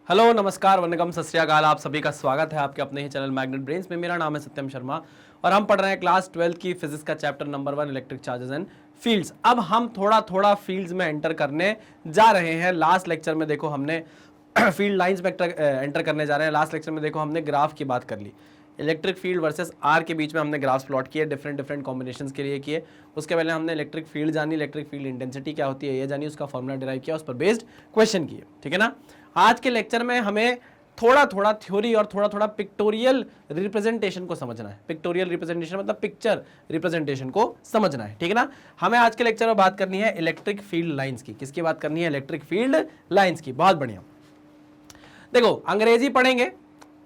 Hello नमस्कार वंदनम सत श्री अकाल। आप सभी का स्वागत है आपके अपने ही चैनल मैग्नेट ब्रेन्स में। मेरा नाम है सत्यम शर्मा और हम पढ़ रहे हैं क्लास 12 की फिजिक्स का chapter number 1 electric charges and fields. अब हम थोड़ा थोड़ा फील्ड्स में एंटर करने जा रहे हैं। लास्ट लेक्चर में देखो हमने फील्ड लाइंस में एंटर करने जा रहे हैं। लास्ट लेक्चर में देखो हमने ग्राफ की बात कर ली, इलेक्ट्रिक फील्ड वर्सेस आर के बीच में हमने ग्राफ्स प्लॉट किए, डिफरेंट कॉम्बिनेशंस के लिए किए। उसके पहले हमने इलेक्ट्रिक फील्ड जानी, इलेक्ट्रिक फील्ड इंटेंसिटी क्या होती है ये जानी, उसका फॉर्मूला डिराइव किया, उस पर बेस्ड क्वेश्चन किए। ठीक है ना। आज के लेक्चर में हमें थोड़ा थोड़ा थ्योरी और थोड़ा थोड़ा पिक्टोरियल रिप्रेजेंटेशन को समझना है। पिक्टोरियल रिप्रेजेंटेशन मतलब पिक्चर रिप्रेजेंटेशन को समझना है। ठीक है ना। हमें आज के लेक्चर में बात करनी है इलेक्ट्रिक फील्ड लाइंस की। किसकी बात करनी है? इलेक्ट्रिक फील्ड लाइंस की। बहुत बढ़िया। देखो अंग्रेजी पढ़ेंगे।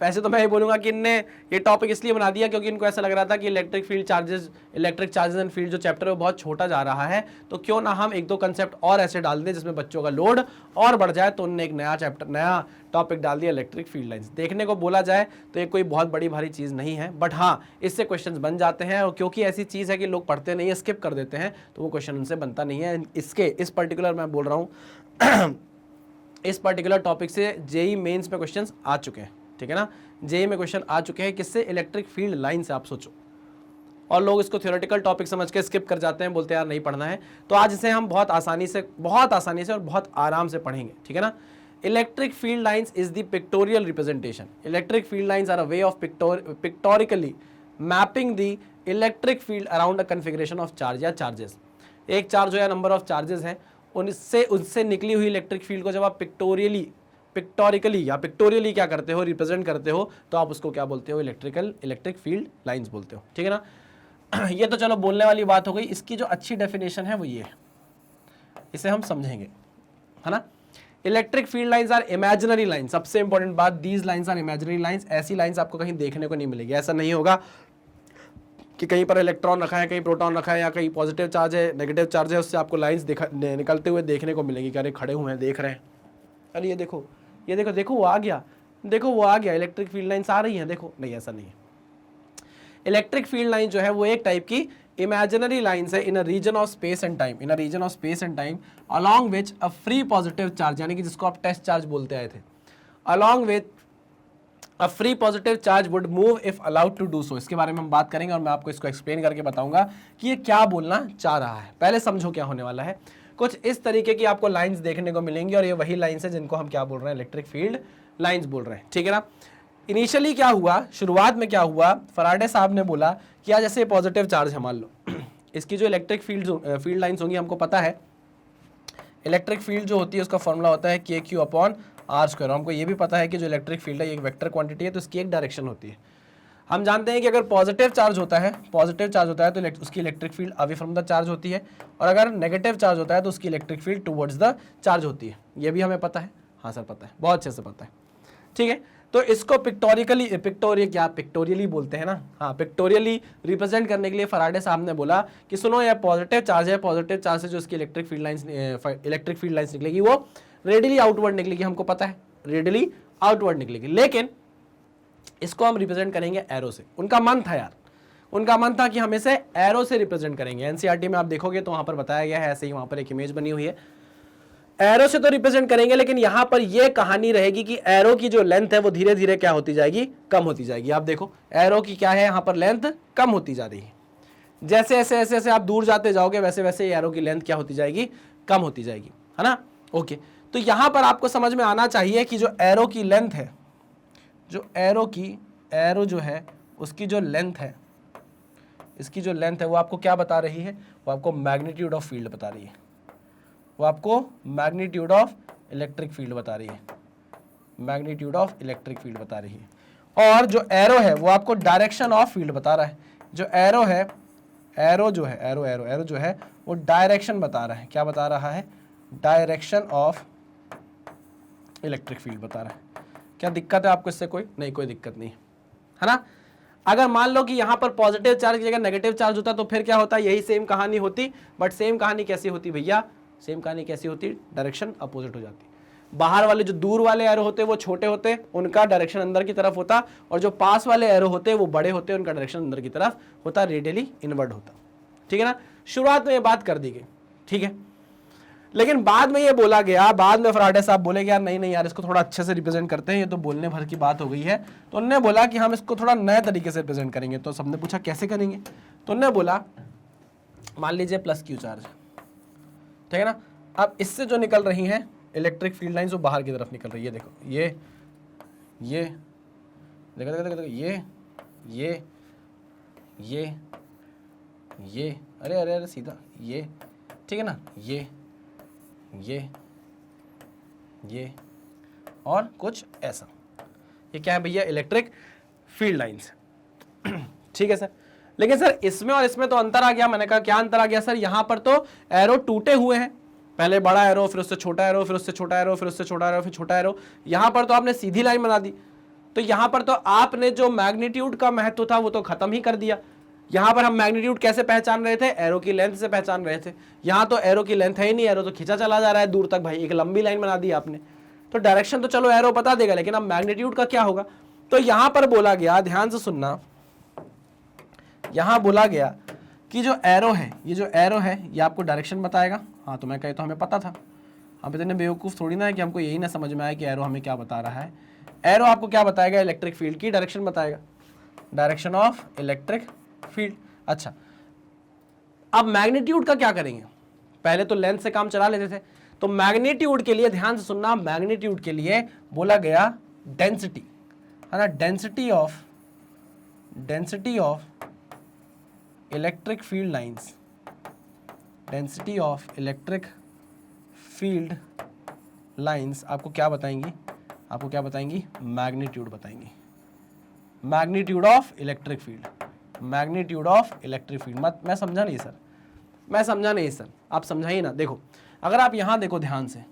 वैसे तो मैं ये बोलूंगा कि इनने ये टॉपिक इसलिए बना दिया क्योंकि इनको ऐसा लग रहा था कि इलेक्ट्रिक चार्जेस एंड फील्ड जो चैप्टर है वो बहुत छोटा जा रहा है, तो क्यों ना हम एक दो कंसेप्ट और ऐसे डाल दें जिसमें बच्चों का लोड और बढ़ जाए। तो उन्होंने एक नया टॉपिक डाल दिया, इलेक्ट्रिक फील्ड लाइंस। देखने को बोला जाए तो ये कोई बहुत बड़ी भारी चीज़ नहीं है, बट हाँ इससे क्वेश्चन बन जाते हैं। और क्योंकि ऐसी चीज़ है कि लोग पढ़ते नहीं है, स्किप कर देते हैं, तो वो क्वेश्चन उनसे बनता नहीं है। इस पर्टिकुलर मैं बोल रहा हूँ इस पर्टिकुलर टॉपिक से जेई मेंस में क्वेश्चंस आ चुके हैं। ठीक है ना। जेई में क्वेश्चन आ चुके हैं किससे? इलेक्ट्रिक फील्ड लाइन से। आप सोचो, और लोग इसको थ्योरेटिकल टॉपिक समझ के स्किप कर जाते हैं, बोलते हैं यार नहीं पढ़ना है। तो आज इसे हम बहुत आसानी से और बहुत आराम से पढ़ेंगे। ठीक है ना। Electric field lines is the pictorial representation. Electric field lines are a way of pictorically mapping the electric field around a configuration of charge या चार्जेस। एक चार्ज हो या नंबर ऑफ चार्जेस हैं, उससे निकली हुई इलेक्ट्रिक फील्ड को जब आप पिक्टोरियली क्या करते हो, रिप्रेजेंट करते हो, तो आप उसको क्या बोलते हो? इलेक्ट्रिक फील्ड लाइंस बोलते हो। ठीक है ना। ये तो चलो बोलने वाली बात हो गई। इसकी जो अच्छी डेफिनेशन है वो ये है, इसे हम समझेंगे, है ना। Electric field lines are imaginary lines. सबसे इंपॉर्टेंट बात, these lines are imaginary lines. ऐसी लाइंस आपको कहीं देखने को नहीं मिलेगी। ऐसा नहीं होगा कि कहीं पर इलेक्ट्रॉन रखा है, कहीं प्रोटॉन रखा है, या कहीं पॉजिटिव चार्ज है, नेगेटिव चार्ज है, उससे आपको लाइंस निकलते हुए देखने को मिलेगी। अरे खड़े हुए हैं, देख रहे हैं, अरे ये देखो वो आ गया, देखो वो आ गया, इलेक्ट्रिक फील्ड लाइंस आ रही हैं, देखो। नहीं, ऐसा नहीं है। इलेक्ट्रिक फील्ड लाइन जो है वो एक टाइप की इमेजिनरी लाइंस है in a region of space and time, along which a free positive charge, यानी कि जिसको आप टेस्ट चार्ज बोलते आए थे, along with a free positive charge would move if allowed to do so. इसके बारे में हम बात करेंगे और मैं आपको इसको एक्सप्लेन करके बताऊंगा कि ये क्या बोलना चाह रहा है। पहले समझो क्या होने वाला है। कुछ इस तरीके की आपको लाइंस देखने को मिलेंगी और ये वही लाइंस है जिनको हम क्या बोल रहे हैं? इलेक्ट्रिक फील्ड लाइंस बोल रहे हैं। ठीक है ना। इनिशियली क्या हुआ, शुरुआत में क्या हुआ, फराडे साहब ने बोला कि आज जैसे पॉजिटिव चार्ज है, मान लो इसकी जो इलेक्ट्रिक फील्ड लाइंस होंगी, हमको पता है इलेक्ट्रिक फील्ड जो होती है उसका फॉर्मूला होता है KQ/R²। हमको ये भी पता है कि जो इलेक्ट्रिक फील्ड है ये एक वेक्टर क्वांटिटी है, तो इसकी एक डायरेक्शन होती है। हम जानते हैं कि अगर पॉजिटिव चार्ज होता है तो उसकी electric field away from the charge होती है, और अगर नेगेटिव चार्ज होता है तो उसकी electric field towards the charge होती है। ये भी हमें पता है। हाँ सर पता है, बहुत अच्छे से पता है। ठीक है। तो इसको पिक्टोरियली बोलते हैं ना। हाँ, पिक्टोरियली रिप्रेजेंट करने के लिए फराडे साहब ने बोला कि सुनो यह पॉजिटिव चार्ज है, पॉजिटिव चार्ज से जो इसकी इलेक्ट्रिक फील्ड लाइंस निकलेगी वो रेडियली आउटवर्ड निकलेगी। हमको पता है रेडियली आउटवर्ड निकलेगी, लेकिन इसको हम रिप्रेजेंट करेंगे एरो से। उनका मन था यार, उनका मन था कि हम इसे एरो से रिप्रेजेंट करेंगे। एनसीईआरटी में आप देखोगे तो वहां पर बताया गया है, ऐसे ही वहां पर एक इमेज बनी हुई है। एरो से तो रिप्रेजेंट करेंगे, लेकिन यहां पर यह कहानी रहेगी कि एरो की जो लेंथ है वो धीरे धीरे क्या होती जाएगी? कम होती जाएगी। आप देखो एरो की क्या है, यहां पर लेंथ कम होती जा रही है। जैसे ऐसे आप दूर जाते जाओगे वैसे वैसे एरो की लेंथ क्या होती जाएगी? कम होती जाएगी, है ना। ओके, तो यहां पर आपको समझ में आना चाहिए कि जो एरो की लेंथ है, एरो जो है उसकी जो लेंथ है, इसकी जो लेंथ है वो आपको क्या बता रही है? वो आपको मैग्नीट्यूड ऑफ फील्ड बता रही है। वो आपको मैग्नीट्यूड ऑफ इलेक्ट्रिक फील्ड बता रही है, मैग्नीट्यूड ऑफ इलेक्ट्रिक फील्ड बता रही है। और जो एरो है वो आपको डायरेक्शन ऑफ फील्ड बता रहा है। जो एरो है, एरो जो है वो डायरेक्शन बता रहा है। क्या बता रहा है? डायरेक्शन ऑफ इलेक्ट्रिक फील्ड बता रहा है। क्या दिक्कत है आपको इससे? कोई दिक्कत नहीं है ना। अगर मान लो कि यहां पर पॉजिटिव चार्ज की जगह नेगेटिव चार्ज होता तो फिर क्या होता? यही सेम कहानी होती, बट सेम कहानी कैसी होती भैया? डायरेक्शन अपोजिट हो जाती। बाहर वाले जो दूर वाले एरो होते वो छोटे होते, उनका डायरेक्शन अंदर की तरफ होता, और जो पास वाले एरो होते वो बड़े होते, उनका डायरेक्शन अंदर की तरफ होता, रेडियली इनवर्ड होता। ठीक है ना। शुरुआत में ये बात कर दी गई। ठीक है। लेकिन बाद में ये बोला गया, बाद में फराडे साहब बोले कि यार नहीं नहीं यार इसको थोड़ा अच्छे से रिप्रेजेंट करते हैं, ये तो बोलने भर की बात हो गई है। तो उन्होंने बोला कि हम इसको थोड़ा नए तरीके से रिप्रेजेंट करेंगे। तो सबने पूछा कैसे करेंगे, तो उन्होंने बोला मान लीजिए प्लस क्यू चार्ज, ठीक है ना। अब इससे जो निकल रही हैं इलेक्ट्रिक फील्ड लाइंस वो बाहर की तरफ निकल रही है। देखो ये देखो देखो देखो ये अरे अरे अरे सीधा ये, ठीक है ना, ये और कुछ ऐसा, ये क्या है भैया, इलेक्ट्रिक फील्ड लाइंस। ठीक है सर, लेकिन सर इसमें और इसमें तो अंतर आ गया। मैंने कहा क्या अंतर आ गया सर, यहां पर तो एरो टूटे हुए हैं, पहले बड़ा एरो, फिर उससे छोटा एरो, फिर उससे छोटा एरो, फिर उससे छोटा एरो, फिर छोटा एरो। यहां पर तो आपने सीधी लाइन बना दी, तो यहां पर तो आपने जो मैग्नीट्यूड का महत्व था वो तो खत्म ही कर दिया। यहां पर हम मैग्नीट्यूड कैसे पहचान रहे थे, एरो की लेंथ से पहचान रहे थे। यहां तो एरो की लेंथ है ही नहीं, एरो तो खींचा चला जा रहा है दूर तक भाई, एक लंबी लाइन बना दी आपने। तो डायरेक्शन तो चलो एरो बता देगा, लेकिन अब मैग्नीट्यूड का क्या होगा। तो यहां पर बोला गया, ध्यान से सुनना, यहां बोला गया कि जो एरो है, ये जो एरो है ये आपको डायरेक्शन बताएगा। हाँ तो मैं कहे तो हमें पता था, हम इतने बेवकूफ़ थोड़ी ना है कि हमको यही ना समझ में आया कि एरो हमें क्या बता रहा है। एरो आपको क्या बताएगा, इलेक्ट्रिक फील्ड की डायरेक्शन बताएगा, डायरेक्शन ऑफ इलेक्ट्रिक फील्ड। अच्छा, अब मैग्नीट्यूड का क्या करेंगे, पहले तो लेंथ से काम चला लेते थे, तो मैग्नीट्यूड के लिए ध्यान से सुनना, मैग्नीट्यूड के लिए बोला गया डेंसिटी, है ना, density of electric field lines, density of electric field lines आपको क्या बताएंगी, आपको क्या बताएंगी, मैग्नीट्यूड बताएंगी, magnitude of electric field, magnitude of electric field. मत, मैं समझा नहीं सर, मैं समझा नहीं सर, आप समझाइए ना। देखो अगर आप यहाँ देखो, ध्यान से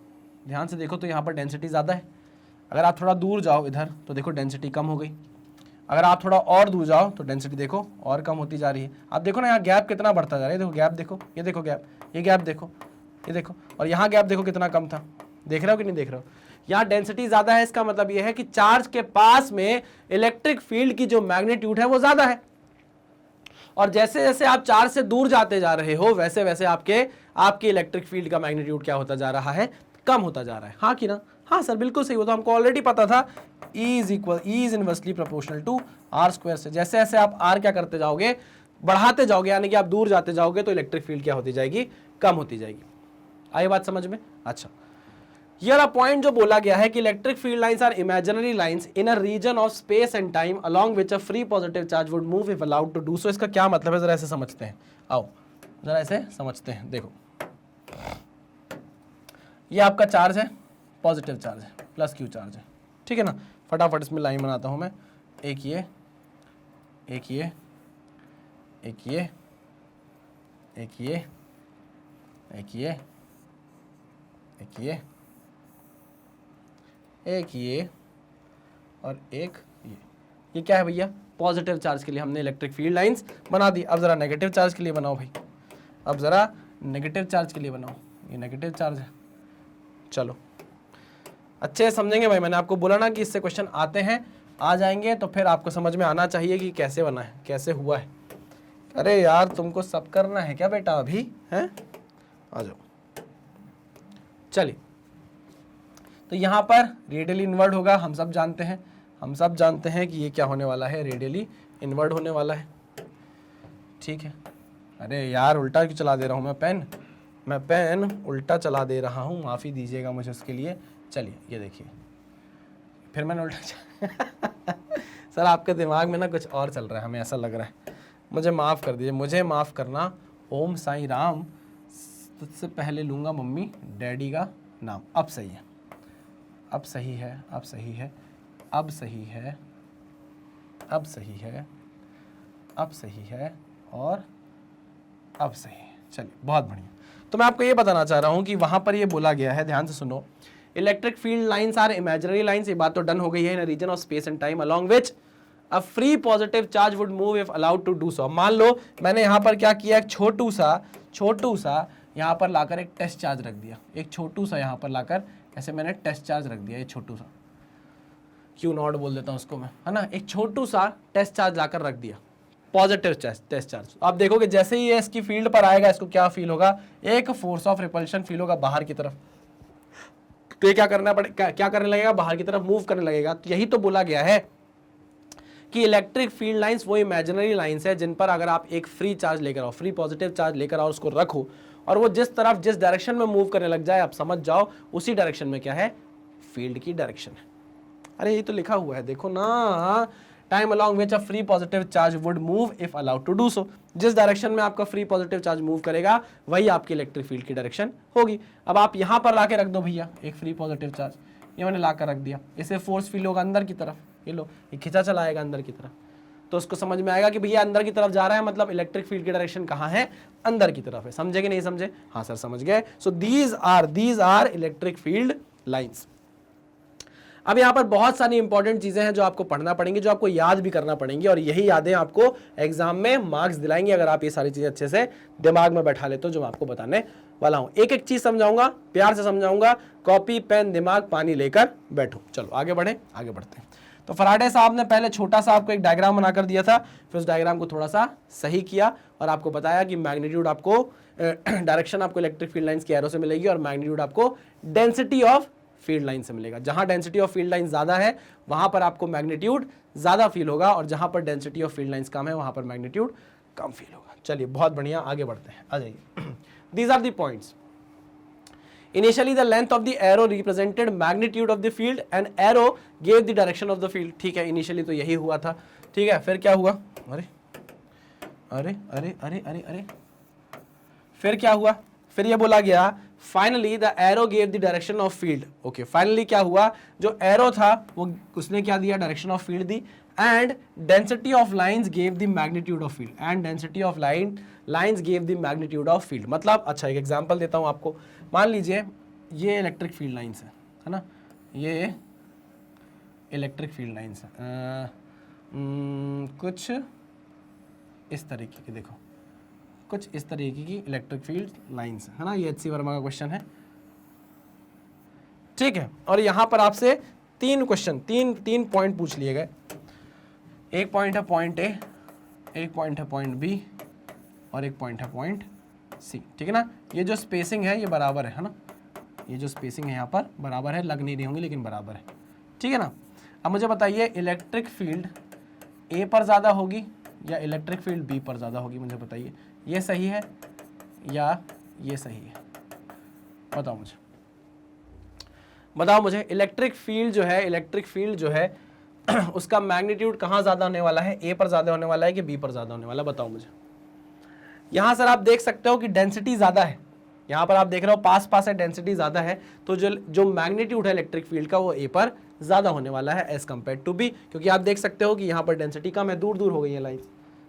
देखो, तो यहाँ पर डेंसिटी ज़्यादा है। अगर आप थोड़ा दूर जाओ इधर तो देखो डेंसिटी कम हो गई। अगर आप थोड़ा और दूर जाओ तो डेंसिटी देखो और कम होती जा रही है। आप देखो ना यहाँ गैप कितना बढ़ता जा रहा है, देखो गैप देखो, ये देखो गैप, ये गैप देखो, ये देखो, और यहाँ गैप देखो कितना कम था। देख रहे हो कि नहीं देख रहे हो, यहाँ डेंसिटी ज़्यादा है, इसका मतलब ये है कि चार्ज के पास में इलेक्ट्रिक फील्ड की जो मैग्नीट्यूड है वो ज़्यादा है। और जैसे जैसे आप चार्ज से दूर जाते जा रहे हो वैसे वैसे आपके इलेक्ट्रिक फील्ड का मैग्नीट्यूड क्या होता जा रहा है, कम होता जा रहा है। हाँ कि ना, हाँ सर बिल्कुल सही, वो तो हमको ऑलरेडी पता था, E is inversely proportional to r square से। जैसे जैसे आप आर क्या करते जाओगे, बढ़ाते जाओगे, यानी कि आप दूर जाते जाओगे तो इलेक्ट्रिक फील्ड क्या होती जाएगी, कम होती जाएगी। आई बात समझ में। अच्छा, ये वाला पॉइंट जो बोला गया है कि electric field lines are imaginary lines in a region of space and time along which a free positive charge would move if allowed to do so. इसका क्या मतलब है, जरा ऐसे समझते हैं, आओ जरा ऐसे समझते हैं। देखो ये आपका चार्ज है, पॉजिटिव चार्ज है, प्लस क्यू चार्ज है, ठीक है ना। फटाफट इसमें लाइन बनाता हूं मैं, एक ये, एक ये, एक ये, एक ये, एक ये, एक ये, एक ये और एक ये क्या है भैया, पॉजिटिव चार्ज के लिए हमने इलेक्ट्रिक फील्ड लाइंस बना दी। अब जरा नेगेटिव चार्ज के लिए बनाओ भाई, अब जरा नेगेटिव चार्ज के लिए बनाओ, ये नेगेटिव चार्ज है। चलो अच्छे समझेंगे भाई, मैंने आपको बोला ना कि इससे क्वेश्चन आते हैं, आ जाएंगे, तो फिर आपको समझ में आना चाहिए कि कैसे बना है, कैसे हुआ है। अरे यार तुमको सब करना है क्या बेटा अभी, हैं, आ जाओ। चलिए, तो यहाँ पर रेडियली इनवर्ड होगा, हम सब जानते हैं, हम सब जानते हैं कि ये क्या होने वाला है, रेडियली इनवर्ड होने वाला है, ठीक है। अरे यार उल्टा क्यों चला दे रहा हूँ मैं पेन उल्टा चला दे रहा हूँ, माफ़ी दीजिएगा मुझे उसके लिए। चलिए ये देखिए, फिर मैंने उल्टा सर आपके दिमाग में ना कुछ और चल रहा है, हमें ऐसा लग रहा है, मुझे माफ़ कर दीजिए, मुझे माफ़ करना। ओम साईं राम, तुझसे पहले लूँगा मम्मी डैडी का नाम। अब सही है, अब सही है, अब सही है, अब सही है, अब सही है, अब सही है और अब सही है। चलिए बहुत बढ़िया। तो मैं आपको ये बताना चाह रहा हूँ कि वहाँ पर ये बोला गया है, ध्यान से सुनो, electric field lines are imaginary lines, ये बात तो डन हो गई है, in region of space and time along which a free positive charge would move if allowed to do so. मान लो मैंने यहाँ पर क्या किया, एक छोटू सा यहाँ पर लाकर एक टेस्ट चार्ज रख दिया, एक छोटू सा यहाँ पर लाकर ऐसे मैंने टेस्ट चार्ज रख दिया, ये छोटू सा, क्यू नॉट बोल देता हूँ उसको मैं, है ना, एक छोटू सा टेस्ट चार्ज लाकर रख दिया, पॉजिटिव टेस्ट चार्ज। आप देखोगे जैसे ही ये इसकी फील्ड पर आएगा, इसको क्या फील होगा, एक फोर्स ऑफ रिपल्शन फील होगा बाहर की तरफ। तो ये क्या करने लगेगा, बाहर की तरफ मूव करने लगेगा। तो यही तो बोला गया है कि इलेक्ट्रिक फील्ड लाइंस वो इमेजिनरी लाइंस है जिन पर अगर आप एक फ्री चार्ज लेकर आओ, फ्री पॉजिटिव चार्ज लेकर आओ, उसको रखो और वो जिस डायरेक्शन में मूव करने लग जाए, आप समझ जाओ उसी डायरेक्शन में क्या है, फील्ड की डायरेक्शन है। अरे ये तो लिखा हुआ है, देखो ना, time along which a free positive charge would move if allowed to do so. जिस डायरेक्शन में आपका फ्री पॉजिटिव चार्ज मूव करेगा वही आपकी इलेक्ट्रिक फील्ड की डायरेक्शन होगी। अब आप यहां पर लाके रख दो भैया एक फ्री पॉजिटिव चार्ज, ये मैंने लाकर रख दिया, इसे फोर्स फील होगा अंदर की तरफ, ये लो ये खिंचा चला आएगा अंदर की तरफ। तो उसको समझ में आएगा कि भैया अंदर की तरफ जा रहा है, मतलब इलेक्ट्रिक फील्ड की डायरेक्शन कहाँ है, अंदर की तरफ है। समझे कि नहीं समझे? हाँ सर समझ गए। So these are electric field lines. अब यहाँ पर बहुत सारी इंपॉर्टेंट चीजें हैं जो आपको पढ़ना पड़ेंगी, जो आपको याद भी करना पड़ेंगी, और यही यादें आपको एग्जाम में मार्क्स दिलाएंगी अगर आप ये सारी चीजें अच्छे से दिमाग में बैठा लेते हो, जो मैं आपको बताने वाला हूं। एक एक चीज समझाऊंगा, प्यार से समझाऊंगा, कॉपी पेन दिमाग पानी लेकर बैठो। चलो आगे बढ़े, आगे बढ़ते हैं। तो फराडे साहब ने पहले छोटा सा आपको एक डायग्राम बनाकर दिया था, फिर उस डायग्राम को थोड़ा सा सही किया और आपको बताया कि मैग्नीट्यूड आपको डायरेक्शन आपको इलेक्ट्रिक फील्ड लाइंस के एरो से मिलेगी और मैग्नीट्यूड आपको डेंसिटी ऑफ फील्ड लाइन से मिलेगा। जहां डेंसिटी ऑफ फील्ड लाइन ज्यादा है वहां पर आपको मैग्नीट्यूड ज्यादा फील होगा, और जहां पर डेंसिटी ऑफ फील्ड लाइंस कम है वहां पर मैग्नीट्यूड कम फील होगा। चलिए बहुत बढ़िया, आगे बढ़ते हैं, आ जाइए। These are the points. Initially the length of the arrow represented magnitude of the field and arrow gave the direction of the field। ठीक है, initially तो यही हुआ था। ठीक है, फिर क्या हुआ, अरे अरे अरे अरे अरे अरे फिर क्या हुआ, फिर ये बोला गया finally the arrow gave the direction of field. Okay, finally क्या हुआ, जो एरो था वो उसने क्या दिया, direction of field the, and density of lines gave the magnitude of field, and density of lines gave the magnitude of field. मतलब अच्छा एक एग्जांपल देता हूं आपको, मान लीजिए ये इलेक्ट्रिक फील्ड लाइंस है ना, ये इलेक्ट्रिक फील्ड लाइंस है, कुछ इस तरीके की, देखो कुछ इस तरीके की इलेक्ट्रिक फील्ड लाइंस है ना, ये एच.सी. वर्मा का क्वेश्चन है। ठीक है, और यहां पर आपसे तीन क्वेश्चन, तीन पॉइंट पूछ लिए गए। एक पॉइंट है पॉइंट ए, एक पॉइंट है पॉइंट बी, और एक पॉइंट है पॉइंट सी। ठीक है ना, ये जो स्पेसिंग है ये बराबर है ना, ये जो स्पेसिंग है यहाँ पर बराबर है, लग नहीं रही होंगी लेकिन बराबर है। ठीक है ना, अब मुझे बताइए इलेक्ट्रिक फील्ड ए पर ज़्यादा होगी या इलेक्ट्रिक फील्ड बी पर ज़्यादा होगी, मुझे बताइए, ये सही है या ये सही है, बताओ मुझे, बताओ मुझे। इलेक्ट्रिक फील्ड जो है उसका मैग्नीट्यूड कहाँ ज़्यादा होने वाला है, ए पर ज़्यादा होने वाला है कि बी पर ज़्यादा होने वाला है, बताओ मुझे। यहाँ सर आप देख सकते हो कि डेंसिटी ज़्यादा है, यहाँ पर आप देख रहे हो पास पास है, डेंसिटी ज़्यादा है, तो जो मैग्नीट्यूड है इलेक्ट्रिक फील्ड का वो ए पर ज़्यादा होने वाला है एज कम्पेयर टू बी, क्योंकि आप देख सकते हो कि यहाँ पर डेंसिटी कम है, दूर दूर हो गई है लाइन।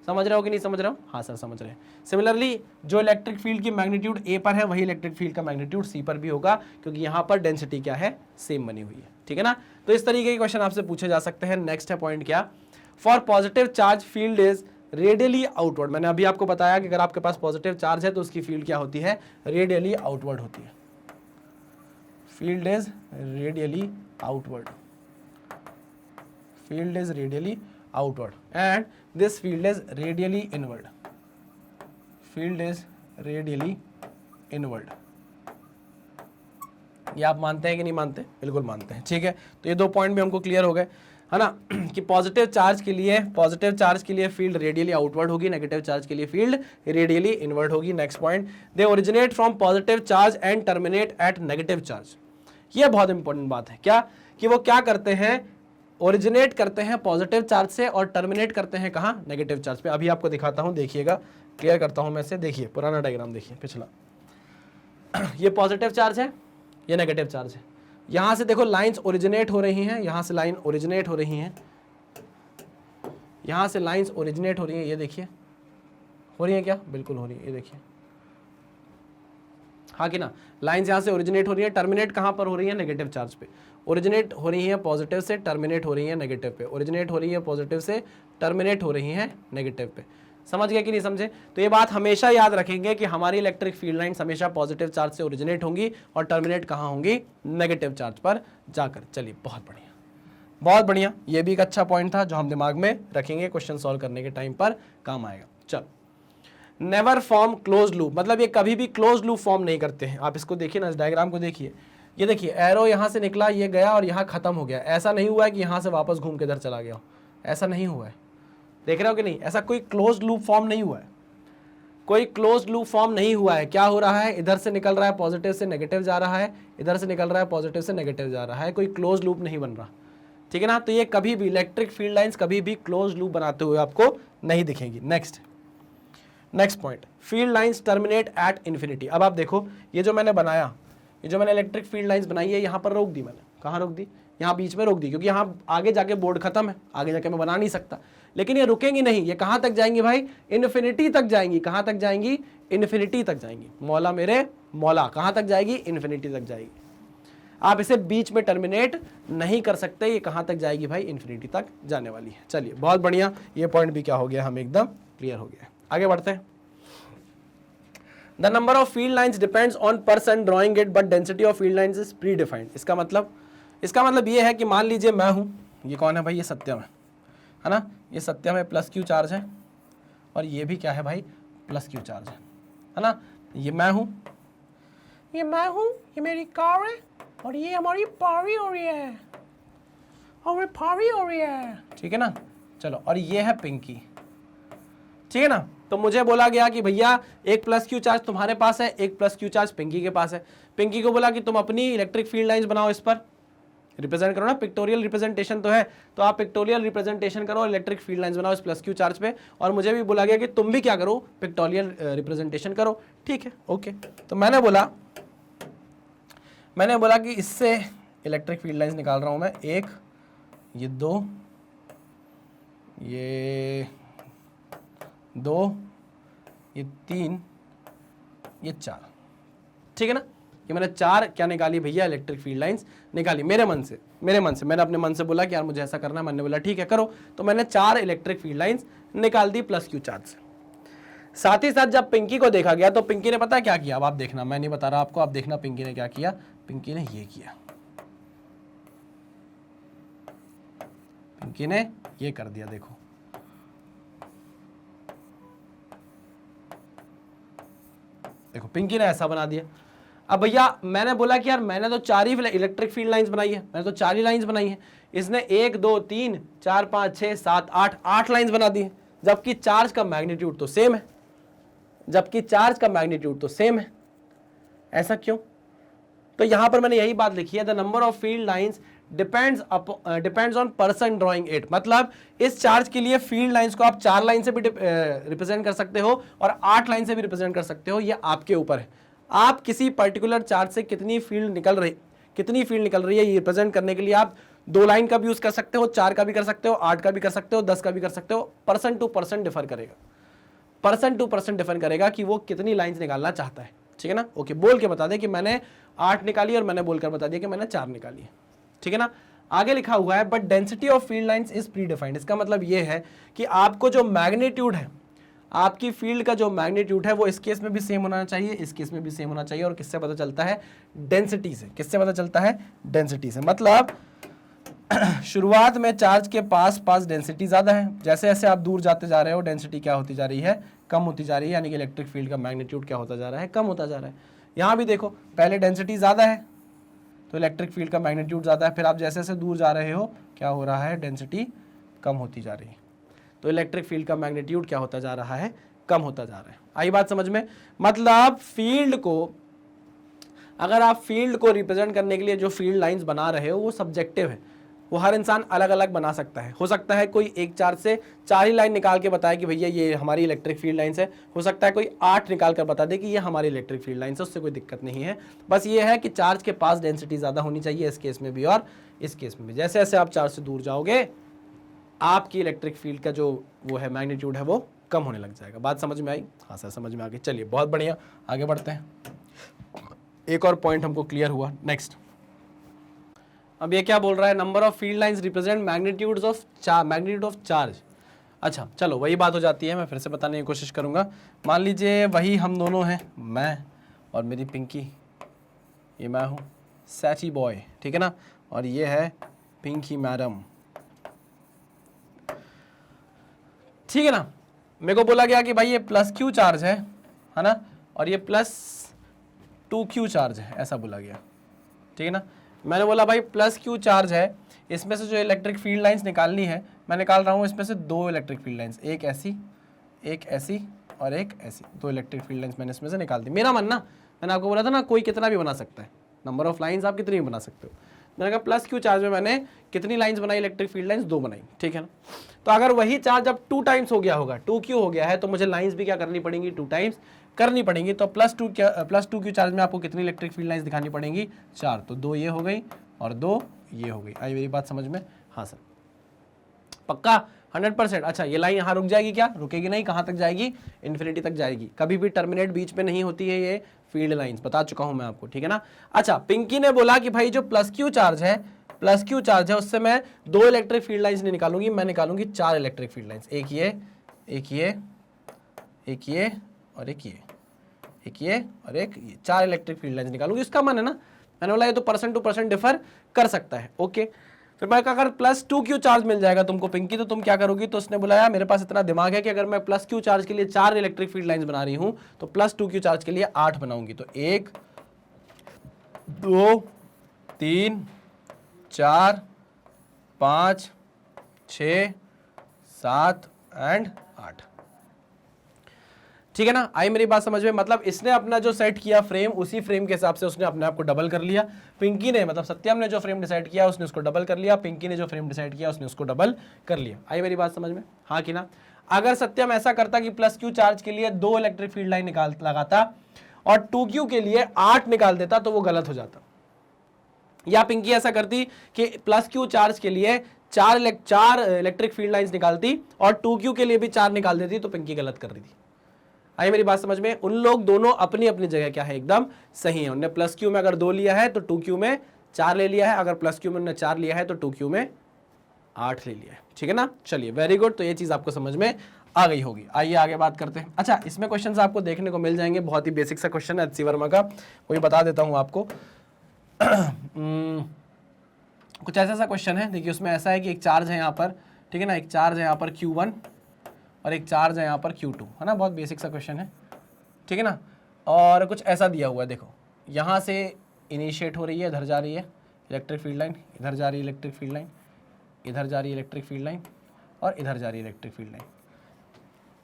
समझ रहे हो कि नहीं समझ रहे हो? हाँ सर समझ रहे हैं। सिमिलरली जो इलेक्ट्रिक फील्ड की मैग्नीट्यूड ए पर है वही इलेक्ट्रिक फील्ड का मैग्नीट्यूड सी पर भी होगा, क्योंकि यहाँ पर डेंसिटी क्या है, सेम बनी हुई है। ठीक है ना, तो इस तरीके के क्वेश्चन आपसे पूछे जा सकते हैं। नेक्स्ट है पॉइंट क्या, for positive charge field is radially outward. मैंने अभी आपको बताया कि अगर आपके पास पॉजिटिव चार्ज है तो उसकी फील्ड क्या होती है, रेडियली आउटवर्ड होती है। Field is radially outward, field is radially outward and this field is radially inward, field is radially inward. ये आप मानते हैं कि नहीं मानते? बिल्कुल मानते हैं। ठीक है, तो ये दो पॉइंट भी हमको क्लियर हो गए है ना, कि पॉजिटिव चार्ज के लिए फील्ड रेडियली आउटवर्ड होगी, नेगेटिव चार्ज के लिए फील्ड रेडियली इनवर्ड होगी। Next point, they originate from positive charge and terminate at negative charge. ये बहुत इंपॉर्टेंट बात है, क्या कि वो क्या करते हैं, ओरिजिनेट करते हैं पॉजिटिव चार्ज से और टर्मिनेट करते हैं कहाँ, नेगेटिव चार्ज पे। अभी आपको दिखाता हूँ, देखिएगा, क्लियर करता हूँ मैं से। देखिए पुराना डायग्राम देखिए, पिछला, ये पॉजिटिव चार्ज है, ये नेगेटिव चार्ज है। यहां से देखो लाइंस ओरिजिनेट हो रही हैं, यहां से लाइन ओरिजिनेट हो रही हैं, यहां से लाइंस ओरिजिनेट हो रही हैं, ये देखिए हो रही हैं क्या, बिल्कुल हो रही है, ये देखिए, हाँ कि ना, लाइंस यहां से ओरिजिनेट हो रही है, टर्मिनेट कहां पर हो रही है, नेगेटिव चार्ज पे। ओरिजिनेट हो रही है पॉजिटिव से, टर्मिनेट हो रही है नेगेटिव पे, ओरिजिनेट हो रही है पॉजिटिव से, टर्मिनेट हो रही है नेगेटिव पे। समझ गए कि नहीं समझे? तो ये बात हमेशा याद रखेंगे कि हमारी इलेक्ट्रिक फील्ड लाइंस हमेशा पॉजिटिव चार्ज से ओरिजिनेट होंगी और टर्मिनेट कहाँ होंगी, नेगेटिव चार्ज पर जाकर। चलिए बहुत बढ़िया, बहुत बढ़िया, ये भी एक अच्छा पॉइंट था जो हम दिमाग में रखेंगे, क्वेश्चन सॉल्व करने के टाइम पर काम आएगा। चलो, नेवर फॉर्म क्लोज लूप, मतलब ये कभी भी क्लोज लूप फॉर्म नहीं करते हैं। आप इसको देखिए ना, इस डायग्राम को देखिए, ये देखिए एरो यहाँ से निकला, ये गया और यहाँ खत्म हो गया। ऐसा नहीं हुआ है कि यहाँ से वापस घूम के इधर चला गया, ऐसा नहीं हुआ है। देख रहे हो कि नहीं, ऐसा कोई क्लोज लूप फॉर्म नहीं हुआ है, कोई क्लोज लूप फॉर्म नहीं हुआ है। क्या हो रहा है, इधर से निकल रहा है पॉजिटिव से नेगेटिव जा रहा है, इधर से निकल रहा है पॉजिटिव से नेगेटिव जा रहा है, कोई क्लोज लूप नहीं बन रहा, ठीक है ना। तो ये कभी भी इलेक्ट्रिक फील्ड लाइंस कभी भी क्लोज लूप बनाते हुए आपको नहीं दिखेंगी। Next point, field lines terminate at infinity. अब आप देखो, ये जो मैंने बनाया, ये जो मैंने इलेक्ट्रिक फील्ड लाइंस बनाई है, यहाँ पर रोक दी मैंने। कहाँ रोक दी, यहाँ बीच में रोक दी, क्योंकि यहाँ आगे जाके बोर्ड खत्म है, आगे जाके मैं बना नहीं सकता। लेकिन ये रुकेंगी नहीं, ये कहाँ तक जाएंगी भाई, इन्फिनिटी तक जाएंगी। कहाँ तक जाएंगी, इन्फिनिटी तक जाएंगी। मौला मेरे मौला, कहाँ तक जाएगी, इन्फिनिटी तक जाएगी। आप इसे बीच में टर्मिनेट नहीं कर सकते, ये कहाँ तक जाएगी भाई, इन्फिनिटी तक जाने वाली है। चलिए बहुत बढ़िया, ये पॉइंट भी क्या हो गया, हम एकदम क्लियर हो गया। आगे बढ़ते हैं। The number of field lines depends on person drawing it, but density of field lines is pre defined. इसका मतलब ये है कि मान लीजिए मैं हूं, ये कौन है भाई, ये सत्यम है ना, ये सत्यम है, प्लस क्यू चार्ज है, और ये भी क्या है भाई, प्लस क्यू चार्ज है ना। ये मैं हूं, ये मेरी कार है, और ये हमारी पारी हो रही है, ठीक है ना। चलो, और ये है पिंकी, ठीक है ना। तो मुझे बोला गया कि भैया एक प्लस क्यू चार्ज तुम्हारे पास है, एक प्लस क्यू चार्ज पिंकी के पास है। पिंकी को बोला कि तुम अपनी इलेक्ट्रिक फील्ड लाइंस बनाओ, इस पर रिप्रेजेंट करो ना, पिक्टोरियल रिप्रेजेंटेशन तो है, तो आप पिक्टोरियल रिप्रेजेंटेशन करो, इलेक्ट्रिक फील्ड लाइंस बनाओ इस प्लस क्यू चार्ज पे। और मुझे भी बोला गया कि तुम भी क्या करो, पिक्टोरियल रिप्रेजेंटेशन करो, ठीक है, ओके। तो मैंने बोला कि इससे इलेक्ट्रिक फील्ड लाइंस निकाल रहा हूं मैं, एक, ये दो, ये दो, ये तीन, ये चार, ठीक है ना। ये मैंने चार क्या निकाली भैया, इलेक्ट्रिक फील्ड लाइंस निकाली मेरे मन से। मैंने अपने मन से बोला कि यार मुझे ऐसा करना है, मैंने बोला ठीक है करो। तो मैंने चार इलेक्ट्रिक फील्ड लाइंस निकाल दी प्लस क्यू चार्ज से। साथ ही साथ जब पिंकी को देखा गया तो पिंकी ने पता क्या किया, अब आप देखना, मैं नहीं बता रहा आपको, आप देखना पिंकी ने क्या किया। पिंकी ने ये किया, पिंकी ने ये कर दिया, देखो पिंकी ने ऐसा बना दिया। अब भैया मैंने बोला कि यार मैंने तो चार ही इलेक्ट्रिक फील्ड लाइंस बनाई है, मैंने तो चार ही लाइंस बनाई है। इसने 1 2 3 4 5 6 7 8 लाइंस बना दी है, जबकि चार्ज का मैग्नीट्यूड तो सेम है, ऐसा क्यों। तो यहां पर मैंने यही बात लिखी है, the number of field lines depends on person drawing it. मतलब इस चार्ज के लिए फील्ड लाइंस को आप 4 लाइन से भी रिप्रेजेंट कर सकते हो और 8 लाइन से भी रिप्रेजेंट कर सकते हो, ये आपके ऊपर है। आप किसी पर्टिकुलर चार्ज से कितनी फील्ड निकल रही है ये रिप्रेजेंट करने के लिए आप 2 लाइन का भी यूज कर सकते हो, 4 का भी कर सकते हो, 8 का भी कर सकते हो, 10 का भी कर सकते हो। पर्सन टू पर्सन डिफर करेगा कि वो कितनी लाइंस निकालना चाहता है, ठीक है ना। ओके, बोल के बता दे कि मैंने 8 निकाली और मैंने बोलकर बता दिया कि मैंने 4 निकाली है, ठीक है ना। आगे लिखा हुआ है but density of field lines is pre defined. इसका मतलब ये है कि आपको जो मैग्नीट्यूड है, आपकी फील्ड का जो मैग्नीट्यूड है वो इस केस में भी सेम होना चाहिए, इस केस में भी सेम होना चाहिए। और किससे पता चलता है, डेंसिटी से। किससे पता चलता है, डेंसिटी से। मतलब शुरुआत में चार्ज के पास डेंसिटी ज्यादा है, जैसे जैसे आप दूर जाते जा रहे हो डेंसिटी क्या होती जा रही है, कम होती जा रही है, यानी कि इलेक्ट्रिक फील्ड का मैग्नीट्यूड क्या होता जा रहा है, कम होता जा रहा है। यहाँ भी देखो, पहले डेंसिटी ज्यादा है तो इलेक्ट्रिक फील्ड का मैग्नीट्यूड ज्यादा है, फिर आप जैसे जैसे दूर जा रहे हो क्या हो रहा है, डेंसिटी कम होती जा रही है, तो इलेक्ट्रिक फील्ड का मैग्नीट्यूड क्या होता जा रहा है, कम होता जा रहा है। आई बात समझ में। मतलब फील्ड को, अगर आप फील्ड को रिप्रेजेंट करने के लिए जो फील्ड लाइंस बना रहे हो वो सब्जेक्टिव है, वो हर इंसान अलग अलग बना सकता है। हो सकता है कोई एक चार्ज से 4 ही लाइन निकाल के बताए कि भैया ये हमारी इलेक्ट्रिक फील्ड लाइंस है, हो सकता है कोई 8 निकाल कर बता दे कि ये हमारी इलेक्ट्रिक फील्ड लाइंस है, उससे कोई दिक्कत नहीं है। बस ये है कि चार्ज के पास डेंसिटी ज़्यादा होनी चाहिए, इस केस में भी और इस केस में भी। जैसे जैसे आप चार्ज से दूर जाओगे आपकी इलेक्ट्रिक फील्ड का जो वो है मैग्नीट्यूड है वो कम होने लग जाएगा। बात समझ में आई? हाँ सर समझ में आ गई। चलिए बहुत बढ़िया, आगे बढ़ते हैं। एक और पॉइंट हमको क्लियर हुआ। नेक्स्ट, अब ये क्या बोल रहा है, number of field lines represent magnitude of charge. अच्छा चलो वही बात हो जाती है, मैं फिर से बताने की कोशिश करूंगा। मान लीजिए वही हम दोनों हैं, मैं और मेरी पिंकी, ये मैं हूँ सैची बॉय, ठीक है ना, और ये है पिंकी मैडम, ठीक है ना। मेरे को बोला गया कि भाई ये प्लस क्यू चार्ज है ना, और ये प्लस 2q चार्ज है, ऐसा बोला गया, ठीक है ना। मैंने बोला भाई प्लस q चार्ज है, इसमें से जो इलेक्ट्रिक फील्ड लाइंस निकालनी है मैं निकाल रहा हूँ इसमें से 2 इलेक्ट्रिक फील्ड लाइंस, एक ऐसी और एक ऐसी, 2 इलेक्ट्रिक फील्ड लाइंस मैंने इसमें से निकाल दी। मेरा मानना, मैंने आपको बोला था ना कोई कितना भी बना सकता है, नंबर ऑफ लाइंस आप कितनी भी बना सकते हो। मैंने कहा प्लस q चार्ज में मैंने कितनी लाइंस बनाई, इलेक्ट्रिक फील्ड लाइंस 2 बनाई, ठीक है ना। तो अगर वही चार्ज अब 2 टाइम्स हो गया होगा, 2q हो गया है, तो मुझे लाइंस भी क्या करनी पड़ेंगी, 2 टाइम्स करनी पड़ेंगी। तो प्लस 2q चार्ज में आपको कितनी इलेक्ट्रिक फील्ड लाइंस दिखानी पड़ेंगी, 4। तो 2 ये हो गई और 2 ये हो गई। आई मेरी बात समझ में? हाँ सर, पक्का 100%। अच्छा, ये लाइन यहाँ रुक जाएगी क्या? रुकेगी नहीं। कहाँ तक जाएगी? इन्फिनिटी तक जाएगी। कभी भी टर्मिनेट बीच में नहीं होती है ये फील्ड लाइंस, बता चुका हूं मैं आपको, ठीक है ना। अच्छा, पिंकी ने बोला कि भाई जो प्लस क्यू चार्ज है उससे मैं 2 इलेक्ट्रिक फील्ड लाइंस नहीं निकालूंगी, मैं निकालूंगी 4 इलेक्ट्रिक फील्ड लाइंस, एक ये और एक ये और एक ये, 4 इलेक्ट्रिक फील्ड लाइंस निकालूंगी। इसका मन है ना, मैंने बोला ये तो परसेंट टू परसेंट डिफर कर सकता है, ओके। फिर मैं कहा अगर प्लस 2q चार्ज मिल जाएगा तुमको पिंकी, तो तुम क्या करोगी? तो उसने बोला यार मेरे पास इतना दिमाग है कि अगर मैं प्लस q चार्ज के लिए 4 इलेक्ट्रिक फील्ड लाइंस बना रही हूं तो प्लस 2q चार्ज के लिए 8 बनाऊंगी। तो 1 2 3 4 5 6 7 एंड 8, ठीक है ना। आई मेरी बात समझ में? मतलब इसने अपना जो सेट किया फ्रेम, उसी फ्रेम के हिसाब से उसने अपने आप को डबल कर लिया। पिंकी ने, मतलब सत्यम ने जो फ्रेम डिसाइड किया उसने उसको डबल कर लिया, पिंकी ने जो फ्रेम डिसाइड किया उसने उसको डबल कर लिया। आई मेरी बात समझ में? हाँ कि ना। अगर सत्यम ऐसा करता कि प्लस क्यू चार्ज के लिए 2 इलेक्ट्रिक फील्ड लाइन लगाता और 2q के लिए 8 निकाल देता तो वो गलत हो जाता। या पिंकी ऐसा करती कि प्लस क्यू चार्ज के लिए 4 इलेक्ट्रिक फील्ड लाइंस निकालती और 2q के लिए भी 4 निकाल देती, तो पिंकी गलत कर रही थी। आई मेरी बात समझ में? उन लोग दोनों अपनी अपनी जगह क्या है, एकदम सही है। उन्होंने प्लस क्यू में अगर 2 लिया है तो 2q में 4 ले लिया है, अगर प्लस क्यू में उन्होंने 4 लिया है तो 2q में 8 ले लिया है, ठीक है ना। चलिए, वेरी गुड। तो ये चीज आपको समझ में आ गई होगी। आइए आगे बात करते हैं। अच्छा, इसमें क्वेश्चन आपको देखने को मिल जाएंगे, बहुत ही बेसिक सा क्वेश्चन है HC वर्मा का, वही बता देता हूँ आपको। कुछ ऐसा क्वेश्चन है, देखिए उसमें ऐसा है कि एक चार्ज है यहाँ पर, ठीक है ना, एक चार्ज है यहाँ पर Q1 और एक चार्ज है यहाँ पर Q2, है ना। बहुत बेसिक सा क्वेश्चन है, ठीक है ना। और कुछ ऐसा दिया हुआ है, देखो यहाँ से इनिशिएट हो रही है, इधर जा रही है इलेक्ट्रिक फील्ड लाइन, इधर जा रही है इलेक्ट्रिक फील्ड लाइन, इधर जा रही है इलेक्ट्रिक फील्ड लाइन और इधर जा रही है इलेक्ट्रिक फील्ड लाइन,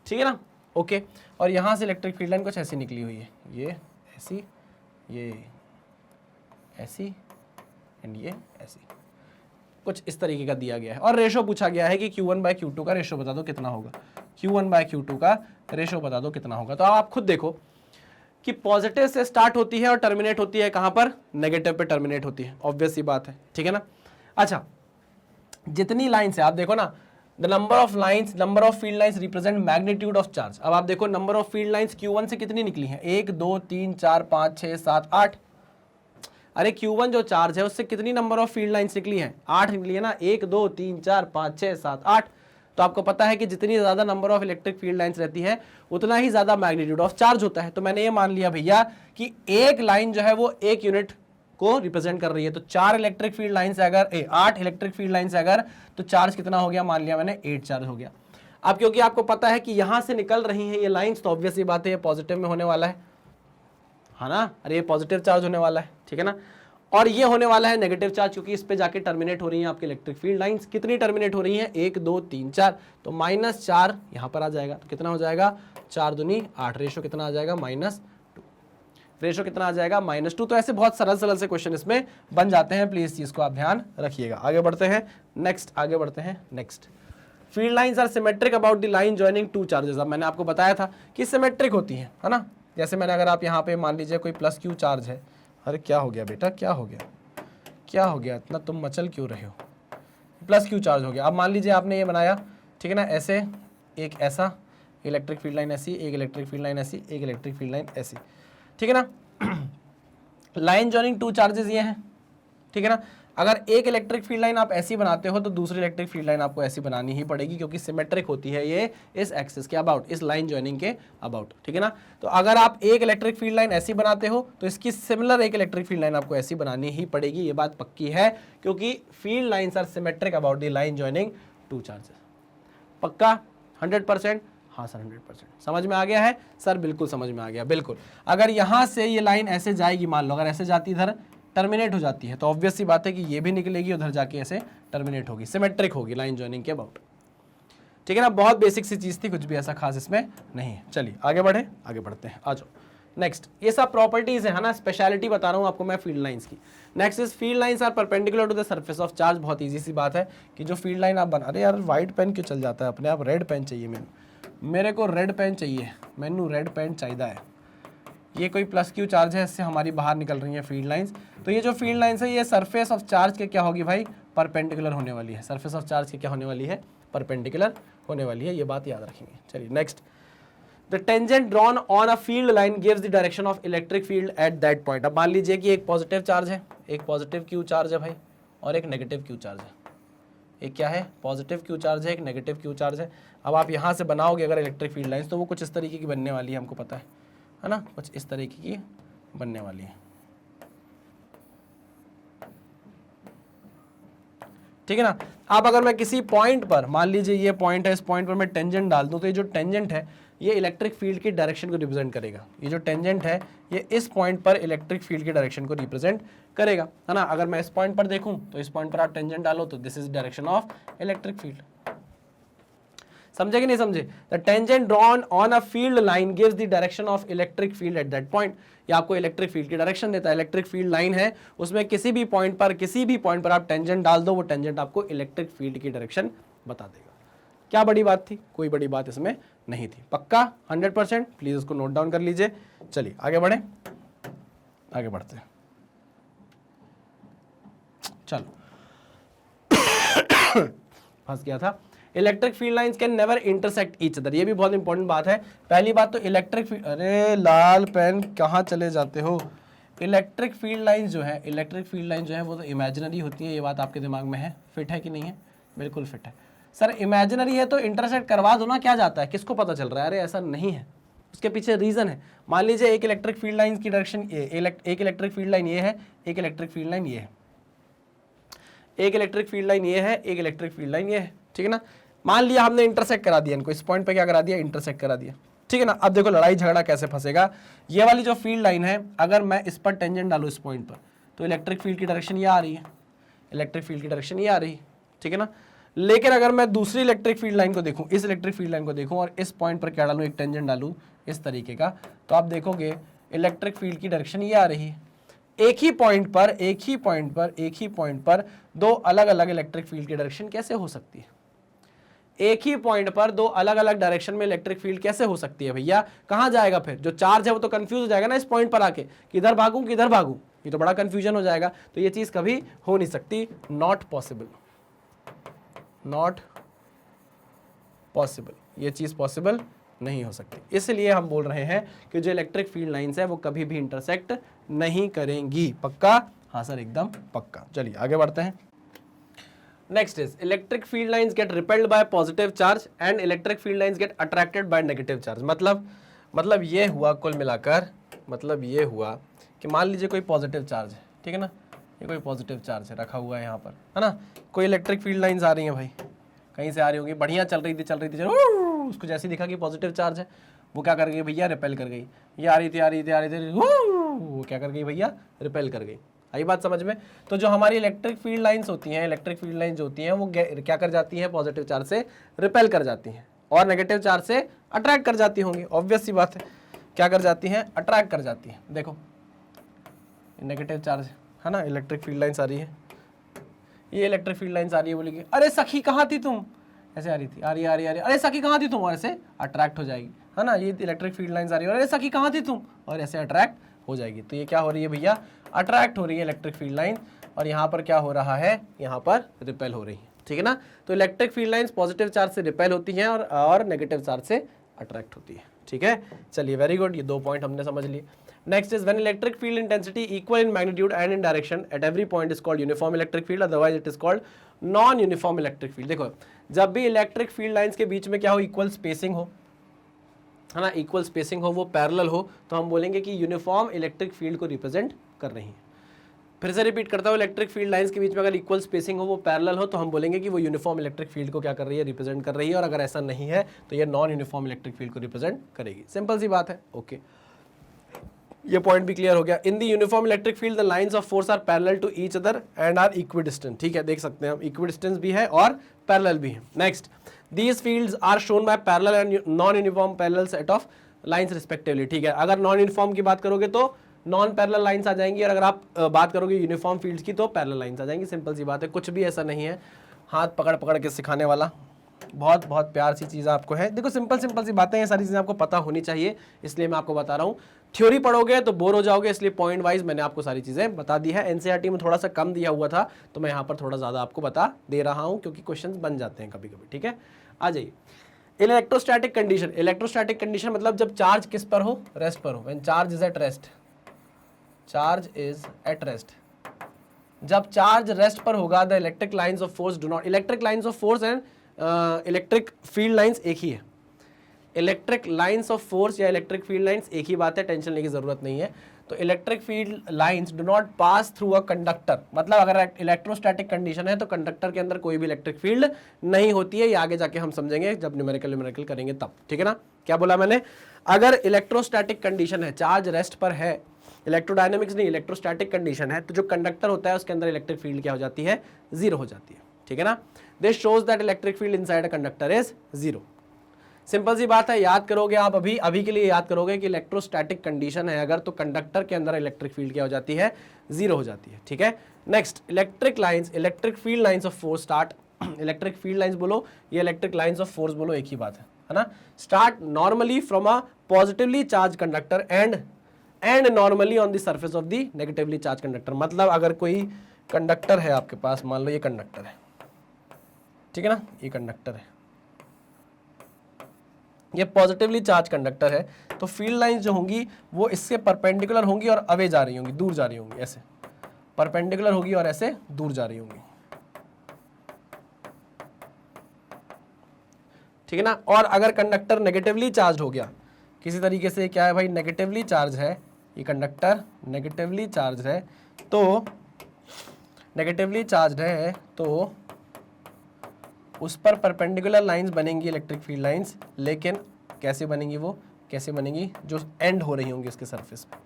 ठीक है ना, ओके। और यहाँ से इलेक्ट्रिक फील्ड लाइन कुछ ऐसी निकली हुई है, ये ऐसी, ये ऐसी एंड ये ऐसी, कुछ इस तरीके का दिया गया है। और रेशो पूछा गया है कि Q1/Q2 का रेशो बता दो कितना होगा, Q1/Q2 का रेशो बता दो कितना होगा। तो आप खुद देखो कि पॉजिटिव से स्टार्ट होती है और टर्मिनेट होती है कहां पर? नेगेटिव पे टर्मिनेट होती है, ऑब्वियस सी बात है, ठीक है ना। अच्छा, जितनी लाइन्स है आप देखो ना, the number of lines, number of field lines represent magnitude of charge. अब आप देखो number of field lines Q1 से कितनी निकली है? 1 2 3 4 5 6 7 8। अरे Q1 जो चार्ज है उससे कितनी नंबर ऑफ फील्ड लाइन्स निकली है? 8 निकली है ना। 1 2 3 4 5 6 7 8। तो आपको पता है कि जितनी ज्यादा number of electric field lines रहती है उतना ही ज्यादा मैग्नीट्यूड ऑफ चार्ज होता है। तो मैंने ये मान लिया भैया कि एक लाइन जो है वो 1 यूनिट को रिप्रेजेंट कर रही है। तो 4 इलेक्ट्रिक फील्ड लाइन्स अगर 8 इलेक्ट्रिक फील्ड लाइन्स अगर, तो चार्ज कितना हो गया? मान लिया मैंने 8 चार्ज हो गया। अब क्योंकि आपको पता है कि यहां से निकल रही है ये लाइन्स, तो ऑब्वियस ये बात है ये पॉजिटिव में होने वाला है ना। अरे ये पॉजिटिव चार्ज होने वाला है, ठीक है ना। और ये होने वाला है नेगेटिव चार्ज, क्योंकि इस पे जाके टर्मिनेट हो रही हैं आपकी इलेक्ट्रिक फील्ड लाइंस। कितनी टर्मिनेट हो रही हैं? 1 2 3 4। तो -4 यहाँ पर आ जाएगा। तो कितना हो जाएगा? 4 दूनी 8। रेशो कितना आ जाएगा? -2। रेशो कितना आ जाएगा? -2। तो ऐसे बहुत सरल से क्वेश्चन इसमें बन जाते हैं। प्लीज चीज को आप ध्यान रखिएगा। आगे बढ़ते हैं next. Field lines are symmetric about the line joining 2 charges. अब मैंने आपको बताया था कि सिमेट्रिक होती है ना। जैसे मैंने, अगर आप यहाँ पे मान लीजिए कोई प्लस Q चार्ज है। अरे क्या हो गया बेटा, क्या हो गया इतना तुम मचल क्यों रहे हो? प्लस Q चार्ज हो गया। अब मान लीजिए आपने ये बनाया, ठीक है ना, ऐसे एक ऐसा इलेक्ट्रिक फील्ड लाइन ऐसी, एक इलेक्ट्रिक फील्ड लाइन ऐसी, एक इलेक्ट्रिक फील्ड लाइन ऐसी, ठीक है ना। लाइन जॉइनिंग 2 चार्जेस ये हैं, ठीक है ना। अगर एक इलेक्ट्रिक फील्ड लाइन आप ऐसी बनाते हो तो दूसरी इलेक्ट्रिक फील्ड लाइन आपको ऐसी बनानी ही पड़ेगी, क्योंकि सिमेट्रिक होती है ये इस एक्सिस के अबाउट, इस लाइन ज्वाइनिंग के अबाउट, ठीक है ना। तो अगर आप एक इलेक्ट्रिक फील्ड लाइन ऐसी बनाते हो तो इसकी सिमिलर एक इलेक्ट्रिक फील्ड लाइन आपको ऐसी बनानी ही पड़ेगी, ये बात पक्की है, क्योंकि field lines are symmetric about the line joining two charges. पक्का 100%? हाँ सर 100%। समझ में आ गया है सर? बिल्कुल समझ में आ गया, बिल्कुल। अगर यहाँ से ये लाइन ऐसे जाएगी, मान लो अगर ऐसे जाती इधर टर्मिनेट हो जाती है, तो ऑब्वियस सी बात है कि ये भी निकलेगी उधर जाके ऐसे टर्मिनेट होगी, सिमेट्रिक होगी लाइन ज्वाइनिंग के अबाउट, ठीक है ना। बहुत बेसिक सी चीज़ थी, कुछ भी ऐसा खास इसमें नहीं है। चलिए आगे बढ़ते हैं, आ जाओ नेक्स्ट। ये सब प्रॉपर्टीज है ना, स्पेशलिटी बता रहा हूँ आपको मैं फील्ड लाइंस की। Next is field lines are perpendicular to the surface of charge. बहुत ईजी सी बात है कि जो फील्ड लाइन आप बना, अरे यार व्हाइट पेन क्यों चल जाता है अपने आप, रेड पेन चाहिए मेरे को रेड पेन चाहिए, मैनू रेड पेन चाहिए है। ये कोई प्लस क्यू चार्ज है, इससे हमारी बाहर निकल रही है फील्ड लाइंस। तो ये जो फील्ड लाइंस है ये सरफेस ऑफ चार्ज के क्या होगी भाई, परपेंडिकुलर होने वाली है। सरफेस ऑफ चार्ज के क्या होने वाली है, परपेंडिकुलर होने वाली है, ये बात याद रखेंगे। चलिए next, the tangent drawn on a field line gives the direction of electric field at that point. अब मान लीजिए कि एक पॉजिटिव चार्ज है, एक पॉजिटिव क्यू चार्ज है भाई, और एक नेगेटिव क्यू चार्ज है। एक क्या है, पॉजिटिव क्यू चार्ज है, एक नेगेटिव क्यू चार्ज है। अब आप यहाँ से बनाओगे अगर इलेक्ट्रिक फील्ड लाइन्स, तो वो कुछ इस तरीके की बनने वाली है, हमको पता है ना, कुछ इस तरीके की बनने वाली है, ठीक है ना। अब अगर मैं किसी पॉइंट पर, मान लीजिए ये पॉइंट है, इस पॉइंट पर मैं टेंजेंट डाल दूं, तो ये जो टेंजेंट है ये इलेक्ट्रिक फील्ड की डायरेक्शन को रिप्रेजेंट करेगा। ये जो टेंजेंट है ये इस पॉइंट पर इलेक्ट्रिक फील्ड की डायरेक्शन को रिप्रेजेंट करेगा, है ना। अगर मैं इस पॉइंट पर देखूं तो इस पॉइंट पर आप टेंजेंट डालो तो this is direction of electric field. समझे कि नहीं समझे? The tangent drawn on a field line gives the direction of electric field at that point. ये आपको इलेक्ट्रिक फील्ड की डायरेक्शन देता है। इलेक्ट्रिक फील्ड लाइन है, उसमें किसी भी पॉइंट पर आप टेंजेंट डाल दो, वो टेंजेंट आपको इलेक्ट्रिक फील्ड की डायरेक्शन बता देगा। क्या बड़ी बात थी? कोई बड़ी बात इसमें नहीं थी। पक्का 100%? प्लीज उसको नोट डाउन कर लीजिए। चलिए आगे बढ़े, आगे बढ़ते हैं। चलो फंस गया था। Electric field lines can never intersect each other. ये भी बहुत इंपॉर्टेंट बात है। पहली बात तो इलेक्ट्रिक फील्ड, अरे लाल पेन कहाँ चले जाते हो। इलेक्ट्रिक फील्ड लाइंस जो है, इलेक्ट्रिक फील्ड लाइन जो है वो तो इमेजिनरी होती है, ये बात आपके दिमाग में है, फिट है कि नहीं है? बिल्कुल फिट है। सर इमेजिनरी है तो इंटरसेक्ट करवा दो ना, क्या जाता है, किसको पता चल रहा है? अरे ऐसा नहीं है, उसके पीछे रीजन है। मान लीजिए एक इलेक्ट्रिक फील्ड लाइन की डायरेक्शन, एक इलेक्ट्रिक फील्ड लाइन ये है, एक इलेक्ट्रिक फील्ड लाइन ये है, एक इलेक्ट्रिक फील्ड लाइन ये है, एक इलेक्ट्रिक फील्ड लाइन ये है, ठीक है ना। मान लिया हमने इंटरसेक्ट करा दिया इनको, इस पॉइंट पे क्या करा दिया, इंटरसेक्ट करा दिया, ठीक है ना। अब देखो लड़ाई झगड़ा कैसे फंसेगा। ये वाली जो फील्ड लाइन है, अगर मैं इस पर टेंजेंट डालूं इस पॉइंट पर, तो इलेक्ट्रिक फील्ड की डायरेक्शन ये आ रही है, इलेक्ट्रिक फील्ड की डायरेक्शन ये आ रही है, ठीक है ना। लेकिन अगर मैं दूसरी इलेक्ट्रिक फील्ड लाइन को देखूं, इस इलेक्ट्रिक फील्ड लाइन को देखूं और इस पॉइंट पर क्या डालूं, एक टेंजेंट डालूं इस तरीके का, तो आप देखोगे इलेक्ट्रिक फील्ड की डायरेक्शन ये आ रही है। एक ही पॉइंट पर दो अलग अलग इलेक्ट्रिक फील्ड की डायरेक्शन कैसे हो सकती है? एक ही पॉइंट पर दो अलग अलग डायरेक्शन में इलेक्ट्रिक फील्ड कैसे हो सकती है भैया? कहां जाएगा फिर? जो चार्ज है वो तो कंफ्यूज हो जाएगा ना इस पॉइंट पर आके, किधर भागूं किधर भागूं, ये तो बड़ा कंफ्यूजन हो जाएगा। तो ये चीज कभी हो नहीं सकती, नॉट पॉसिबल, नॉट पॉसिबल, ये चीज पॉसिबल नहीं हो सकती। इसलिए हम बोल रहे हैं कि जो इलेक्ट्रिक फील्ड लाइंस है वो कभी भी इंटरसेक्ट नहीं करेंगी। पक्का? हाँ सर एकदम पक्का। चलिए आगे बढ़ते हैं। Next is electric field lines get repelled by positive charge and electric field lines get attracted by negative charge. मतलब ये हुआ, कुल मिलाकर मतलब ये हुआ कि मान लीजिए कोई पॉजिटिव चार्ज है, ठीक है ना, ये कोई पॉजिटिव चार्ज है रखा हुआ है यहाँ पर, है ना। कोई इलेक्ट्रिक फील्ड लाइंस आ रही हैं भाई, कहीं से आ रही होंगी, बढ़िया चल रही थी, उसको जैसे दिखा कि पॉजिटिव चार्ज है, वो क्या कर गई भैया, रिपेल कर गई। ये आ रही थी, वो क्या कर गई भैया, रिपेल कर गई। आई बात समझ में? तो जो हमारी इलेक्ट्रिक फील्ड लाइंस होती हैं, इलेक्ट्रिक फील्ड लाइंस होती हैं वो क्या कर जाती हैं, पॉजिटिव चार्ज से रिपेल कर जाती हैं और नेगेटिव चार्ज से अट्रैक्ट कर जाती होंगी। ऑब्वियस सी बात है, क्या कर जाती हैं, अट्रैक्ट कर जाती हैं। देखो नेगेटिव चार्ज है ना, इलेक्ट्रिक फील्ड लाइन्स आ रही है, ये इलेक्ट्रिक फील्ड लाइन्स आ रही है, बोलेगी अरे सखी कहाँ थी तुम, ऐसे आ रही थी, आ रही अरे सखी कहाँ थी तुम, और ऐसे अट्रैक्ट हो जाएगी, है ना। ये इलेक्ट्रिक फील्ड लाइन्स आ रही है, अरे सखी कहाँ थी तुम, और ऐसे अट्रैक्ट हो जाएगी। तो ये क्या हो रही है भैया, अट्रैक्ट हो रही है इलेक्ट्रिक फील्ड लाइन, और यहाँ पर क्या हो रहा है, यहाँ पर रिपेल हो रही है, ठीक है ना। तो electric field lines positive charge से रिपेल होती हैं और नेगेटिव चार्ज से अट्रैक्ट होती है, ठीक है। चलिए वेरी गुड, ये 2 पॉइंट हमने समझ लिए। Next is when electric field intensity equal in magnitude and in direction at every point is called uniform electric field, otherwise it is called non uniform electric field. देखो जब भी electric field lines के बीच में क्या हो, equal spacing हो, है ना, इक्वल स्पेसिंग हो, वो पैरेलल हो, तो हम बोलेंगे कि यूनिफॉर्म इलेक्ट्रिक फील्ड को रिप्रेजेंट कर रही है। फिर से रिपीट करता हूँ, इलेक्ट्रिक फील्ड लाइंस के बीच में अगर इक्वल स्पेसिंग हो, वो पैरेलल हो, तो हम बोलेंगे कि वो यूनिफॉर्म इलेक्ट्रिक फील्ड को क्या कर रही है, रिप्रेजेंट कर रही है। और अगर ऐसा नहीं है तो ये नॉन यूनिफॉर्म इलेक्ट्रिक फील्ड को रिप्रेजेंट करेगी। सिंपल सी बात है। ओके, ये पॉइंट भी क्लियर हो गया। In the uniform electric field the lines of force are parallel to each other and are equidistant. ठीक है, देख सकते हैं हम, इक्विडिस्टेंस भी है और पैरेलल भी है। Next, these fields are shown by parallel and non uniform parallel set of lines respectively. ठीक है, अगर नॉन यूनिफॉर्म की बात करोगे तो नॉन पैरेलल लाइंस आ जाएंगी, और अगर आप बात करोगे यूनिफॉर्म फील्ड्स की तो पैरेलल लाइंस आ जाएंगी। सिंपल सी बात है, कुछ भी ऐसा नहीं है हाथ पकड़ पकड़ के सिखाने वाला, बहुत बहुत प्यार सी चीज़ आपको है। देखो सिंपल सी बातें, ये सारी चीज़ें आपको पता होनी चाहिए, इसलिए मैं आपको बता रहा हूँ। थ्योरी पढ़ोगे तो बोर हो जाओगे, इसलिए पॉइंट वाइज मैंने आपको सारी चीज़ें बता दी है। एनसीईआरटी में थोड़ा सा कम दिया हुआ था, तो मैं यहाँ पर थोड़ा ज़्यादा आपको बता दे रहा हूँ, क्योंकि क्वेश्चन बन जाते हैं कभी कभी। ठीक है, आ जाइए। इलेक्ट्रोस्टैटिक कंडीशन, इलेक्ट्रोस्टैटिक कंडीशन मतलब जब चार्ज किस पर हो, रेस्ट पर हो। When charge is at rest, charge is at rest, जब चार्ज रेस्ट पर होगा, the electric lines of force do not, electric lines of force and electric field lines एक ही है। इलेक्ट्रिक लाइंस ऑफ फोर्स या electric field lines एक ही बात है, tension लेने की जरूरत नहीं है। तो electric field lines do not pass through a conductor, मतलब अगर इलेक्ट्रोस्टैटिक कंडीशन है तो कंडक्टर के अंदर कोई भी इलेक्ट्रिक फील्ड नहीं होती है। ये आगे जाके हम समझेंगे जब न्यूमेरिकल करेंगे तब। ठीक है ना, क्या बोला मैंने, अगर इलेक्ट्रोस्टैटिक कंडीशन है, चार्ज रेस्ट पर है, इलेक्ट्रोडायनेमिक्स नहीं, इलेक्ट्रोस्टैटिक कंडीशन है, तो जो कंडक्टर होता है उसके अंदर इलेक्ट्रिक फील्ड क्या हो जाती है, जीरो हो जाती है। ठीक है ना, this shows that electric field inside a conductor is zero. Simple सी बात है, याद करोगे आप, अभी के लिए याद करोगे कि इलेक्ट्रोस्टैटिक कंडीशन है अगर, तो कंडक्टर के अंदर इलेक्ट्रिक फील्ड क्या हो जाती है, जीरो हो जाती है। ठीक है, next, electric lines, electric field lines of force start, electric field lines बोलो, ये इलेक्ट्रिक लाइंस ऑफ फोर्स बोलो, एक ही बात है ना। Start normally from a positively charge conductor and normally on the surface of the negatively charge conductor. मतलब अगर कोई कंडक्टर है आपके पास, मान लो ये कंडक्टर है, ठीक है ना, ये कंडक्टर है, ये पॉजिटिवली चार्ज कंडक्टर है, तो फील्ड लाइंस जो होंगी वो इससे परपेंडिकुलर होंगी और अवे जा रही होंगी, दूर जा रही होंगी, ऐसे परपेंडिकुलर होगी और ऐसे दूर जा रही होंगी। ठीक है ना, और अगर कंडक्टर नेगेटिवली चार्ज हो गया किसी तरीके से, क्या है भाई, नेगेटिवली चार्ज है, ये कंडक्टर नेगेटिवली चार्ज है, तो नेगेटिवली चार्ज है तो उस पर परपेंडिकुलर लाइंस बनेंगी, इलेक्ट्रिक फील्ड लाइंस, लेकिन कैसे बनेंगी, वो कैसे बनेंगी, जो एंड हो रही होंगी उसके सरफेस पे,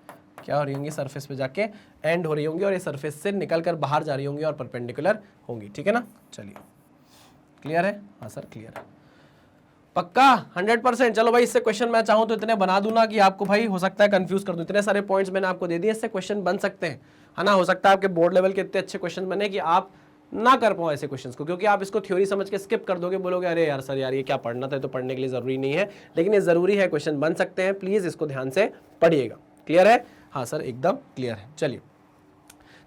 क्या हो रही होंगी, सरफेस पे जाके एंड हो रही होंगी और ये सरफेस से निकल कर बाहर जा रही होंगी और परपेंडिकुलर होंगी। ठीक है ना, चलिए क्लियर है, हाँ सर क्लियर है, पक्का 100%। चलो भाई, इससे क्वेश्चन मैं चाहूँ तो इतने बना दूं ना कि आपको भाई हो सकता है कंफ्यूज कर दूं। इतने सारे पॉइंट्स मैंने आपको दे दिए, इससे क्वेश्चन बन सकते हैं, है ना। हो सकता है आपके बोर्ड लेवल के इतने अच्छे क्वेश्चन बने कि आप ना कर पाओ ऐसे क्वेश्चंस को, क्योंकि आप इसको थ्योरी समझ के स्किप कर दोगे, बोलोगे अरे यार सर यार ये क्या पढ़ना था, तो पढ़ने के लिए जरूरी नहीं है, लेकिन ये जरूरी है, क्वेश्चन बन सकते हैं, प्लीज इसको ध्यान से पढ़िएगा। क्लियर है, हाँ सर एकदम क्लियर है। चलिए,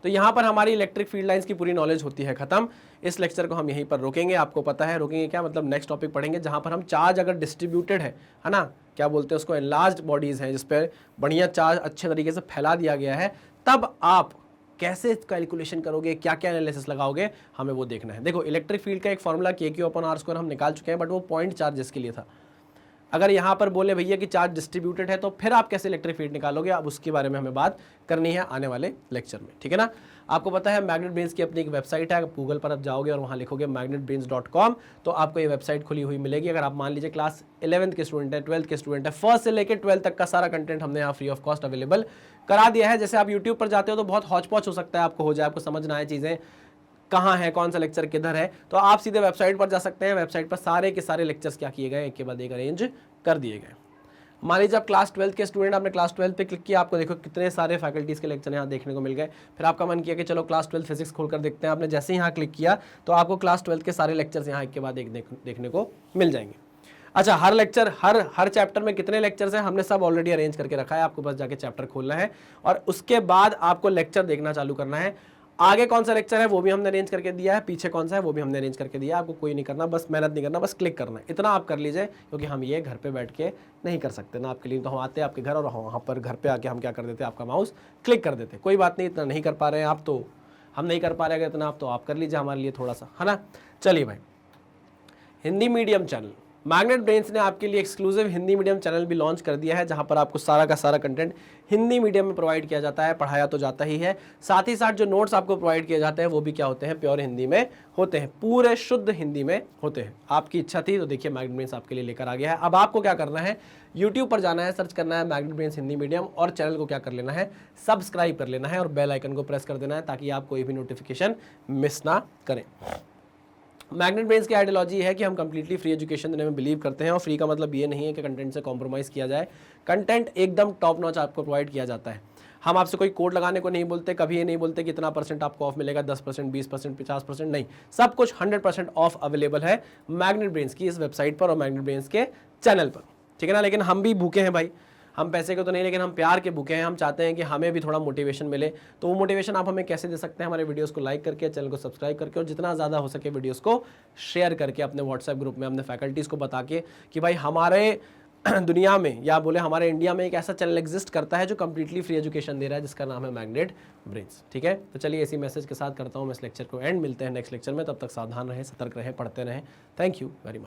तो यहाँ पर हमारी इलेक्ट्रिक फील्ड लाइंस की पूरी नॉलेज होती है खत्म। इस लेक्चर को हम यहीं पर रोकेंगे, आपको पता है रोकेंगे क्या मतलब, नेक्स्ट टॉपिक पढ़ेंगे जहाँ पर हम चार्ज अगर डिस्ट्रीब्यूटेड है ना, क्या बोलते हैं उसको, एनलार्ज्ड बॉडीज हैं जिस पर बढ़िया चार्ज अच्छे तरीके से फैला दिया गया है, तब आप कैसे कैलकुलेशन करोगे, क्या क्या एनालिसिस लगाओगे, हमें वो देखना है। देखो इलेक्ट्रिक फील्ड का एक फॉर्मूला KQ/R² हम निकाल चुके हैं, बट वो पॉइंट चार्जेस के लिए था। अगर यहाँ पर बोले भैया कि चार्ज डिस्ट्रीब्यूटेड है, तो फिर आप कैसे इलेक्ट्रिक फील्ड निकालोगे, अब उसके बारे में हमें बात करनी है आने वाले लेक्चर में। ठीक है ना, आपको पता है मैग्नेट ब्रेन्स की अपनी एक वेबसाइट है, गूगल पर आप जाओगे और वहाँ लिखोगे magnetbrains.com, तो आपको ये वेबसाइट खुली हुई मिलेगी। अगर आप मान लीजिए क्लास 11th के स्टूडेंट है, 12th के स्टूडेंट है, फर्स्ट से लेकर 12th तक का सारा कंटेंट हमने यहाँ फ्री ऑफ कॉस्ट अवेलेबल करा दिया है। जैसे आप यूट्यूब पर जाते हो तो बहुत हौच पौच हो सकता है, आपको हो जाए, आपको समझ ना आए चीज़ें कहाँ है, कौन सा लेक्चर किधर है, तो आप सीधे वेबसाइट पर जा सकते हैं। वेबसाइट पर सारे के सारे लेक्चर्स क्या किए गए, एक के बाद एक अरेंज कर दिए गए। मान लीजिए आप क्लास 12th के स्टूडेंट, आपने क्लास 12th पे क्लिक किया, आपको देखो कितने सारे फैकल्टीज़ के लेक्चर यहाँ देखने को मिल गए। फिर आपका मन किया कि चलो क्लास 12 फिजिक्स खोलकर देखते हैं, आपने जैसे ही यहाँ क्लिक किया तो आपको क्लास 12 के सारे लेक्चर्स यहाँ एक के बाद एक देखने को मिल जाएंगे। अच्छा, हर लेक्चर हर चैप्टर में कितने लेक्चर्स हैं हमने सब ऑलरेडी अरेंज करके रखा है, आपको बस जाके चैप्टर खोलना है और उसके बाद आपको लेक्चर देखना चालू करना है। आगे कौन सा लेक्चर है वो भी हमने अरेंज करके दिया है, पीछे कौन सा है वो भी हमने अरेंज करके दिया है। आपको कोई नहीं करना, बस मेहनत नहीं करना, बस क्लिक करना है, इतना आप कर लीजिए, क्योंकि हम ये घर पे बैठ के नहीं कर सकते ना आपके लिए। तो हम आते हैं आपके घर और वहाँ पर घर पे आके हम क्या कर देते हैं, आपका माउस क्लिक कर देते। कोई बात नहीं, इतना नहीं कर पा रहे हैं आप तो हम नहीं कर पा रहे हैं इतना, आप तो आप कर लीजिए हमारे लिए थोड़ा सा, है ना। चलिए भाई, Hindi medium channel magnet brains ने आपके लिए एक्सक्लूसिव हिंदी मीडियम चैनल भी लॉन्च कर दिया है, जहां पर आपको सारा का सारा कंटेंट हिंदी मीडियम में प्रोवाइड किया जाता है। पढ़ाया तो जाता ही है, साथ ही साथ जो नोट्स आपको प्रोवाइड किए जाते हैं वो भी क्या होते हैं, प्योर हिंदी में होते हैं, पूरे शुद्ध हिंदी में होते हैं। आपकी इच्छा थी तो देखिए मैग्नेट ब्रेन्स आपके लिए लेकर आ गया है। अब आपको क्या करना है, यूट्यूब पर जाना है, सर्च करना है मैग्नेट ब्रेन्स हिंदी मीडियम, और चैनल को क्या कर लेना है, सब्सक्राइब कर लेना है, और बेल आइकन को प्रेस कर देना है, ताकि आप कोई भी नोटिफिकेशन मिस ना करें। मैग्नेट ब्रेन्स की आइडियोलॉजी है कि हम कंप्लीटली फ्री एजुकेशन देने में बिलीव करते हैं, और फ्री का मतलब ये नहीं है कि कंटेंट से कॉम्प्रोमाइज़ किया जाए। कंटेंट एकदम टॉप नॉच आपको प्रोवाइड किया जाता है। हम आपसे कोई कोड लगाने को नहीं बोलते, कभी ये नहीं बोलते कि इतना % आपको ऑफ मिलेगा, 10%, 20%, 50%, नहीं, सब कुछ 100% ऑफ अवेलेबल है मैग्नेट ब्रेन्स की इस वेबसाइट पर और मैग्नेट ब्रेन्स के चैनल पर, ठीक है ना। लेकिन हम भी भूखे हैं भाई, हम पैसे के तो नहीं, लेकिन हम प्यार के भूखे हैं। हम चाहते हैं कि हमें भी थोड़ा मोटिवेशन मिले। तो वो मोटिवेशन आप हमें कैसे दे सकते हैं, हमारे वीडियोस को लाइक करके, चैनल को सब्सक्राइब करके, और जितना ज़्यादा हो सके वीडियोस को शेयर करके अपने व्हाट्सएप ग्रुप में अपने फैकल्टीज़ को बता के कि भाई हमारे दुनिया में, या बोले हमारे इंडिया में, एक ऐसा चैनल एग्जिस्ट करता है जो कंप्लीटली फ्री एजुकेशन दे रहा है, जिसका नाम है मैग्नेट ब्रेन्स, ठीक है। तो चलिए इसी मैसेज के साथ करता हूँ मैं इस लेक्चर को एंड। मिलते हैं नेक्स्ट लेक्चर में, तब तक सावधान रहें, सतर्क रहें, पढ़ते रहें। Thank you very much.